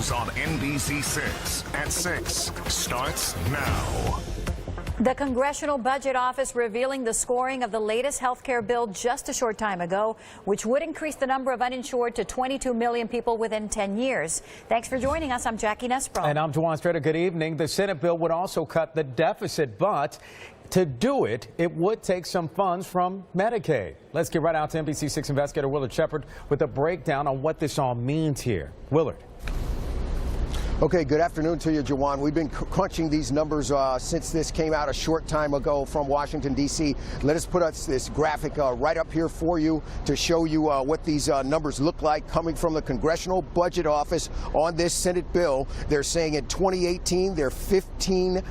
News on NBC 6 at 6 starts now. The Congressional Budget Office revealing the scoring of the latest health care bill just a short time ago, which would increase the number of uninsured to 22 million people within 10 years. Thanks for joining us. I'm Jackie Nespro. And I'm Juwan Strader. Good evening. The Senate bill would also cut the deficit, but to do it, it would take some funds from Medicaid. Let's get right out to NBC 6 investigator Willard Shepard with a breakdown on what this all means here. Willard. Okay, good afternoon to you, Juwan. We've been crunching these numbers since this came out a short time ago from Washington, D.C. Let us put this graphic right up here for you to show you what these numbers look like coming from the Congressional Budget Office on this Senate bill. They're saying in 2018, there are 15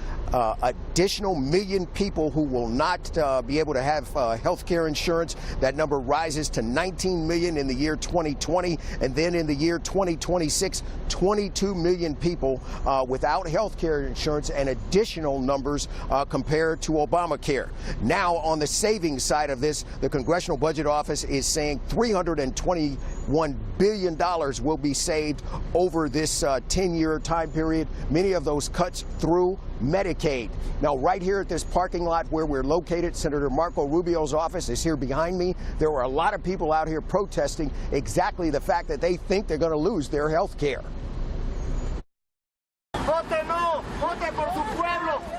additional million people who will not be able to have health care insurance. That number rises to 19 million in the year 2020, and then in the year 2026, 22 million people without health care insurance, and additional numbers compared to Obamacare. Now, on the savings side of this, the Congressional Budget Office is saying $321 billion will be saved over this 10-year time period, many of those cuts through Medicaid. Now, right here at this parking lot where we're located, Senator Marco Rubio's office is here behind me. There were a lot of people out here protesting exactly the fact that they think they're going to lose their health care.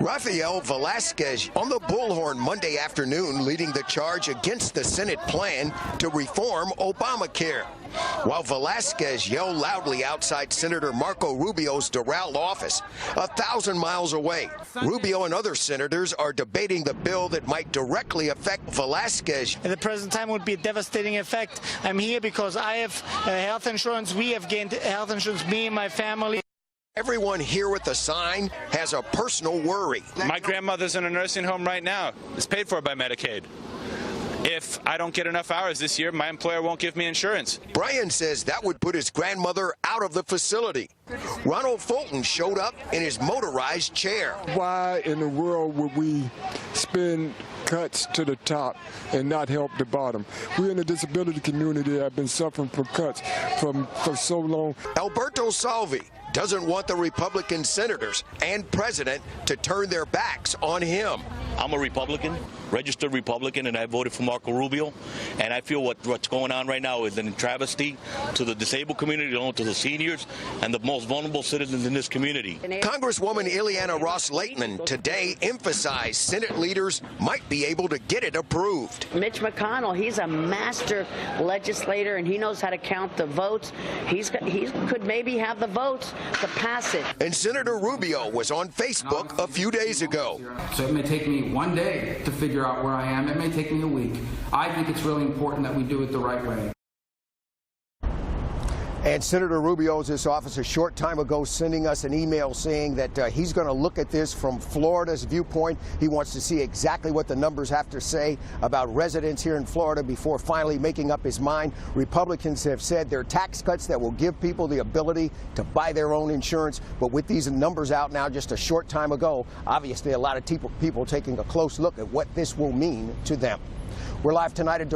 Rafael Velasquez on the bullhorn Monday afternoon, leading the charge against the Senate plan to reform Obamacare. While Velasquez yelled loudly outside Senator Marco Rubio's Doral office, 1,000 miles away, Rubio and other senators are debating the bill that might directly affect Velasquez. At the present time would be a devastating effect. I'm here because I have health insurance. We have gained health insurance, me and my family. Everyone here with the sign has a personal worry. My grandmother's in a nursing home right now. It's paid for by Medicaid. If I don't get enough hours this year, my employer won't give me insurance. Brian says that would put his grandmother out of the facility. Ronald Fulton showed up in his motorized chair. Why in the world would we spend cuts to the top and not help the bottom? We in the disability community have been suffering from cuts for so long. Alberto Salvi doesn't want the Republican senators and president to turn their backs on him. I'm a Republican, registered Republican, and I voted for Marco Rubio. And I feel what's going on right now is a travesty to the disabled community, to the seniors, and the most vulnerable citizens in this community. Congresswoman Ileana Ross-Lakeman today emphasized Senate leaders might be able to get it approved. Mitch McConnell, he's a master legislator, and he knows how to count the votes. He could maybe have the votes to pass it. And Senator Rubio was on Facebook a few days ago. So it may take me one day to figure out where I am. It may take me a week. I think it's really important that we do it the right way. And Senator Rubio's this office a short time ago sending us an email saying that he's going to look at this from Florida's viewpoint. He wants to see exactly what the numbers have to say about residents here in Florida before finally making up his mind. Republicans have said they're tax cuts that will give people the ability to buy their own insurance. But with these numbers out now just a short time ago, obviously a lot of people taking a close look at what this will mean to them. We're live tonight at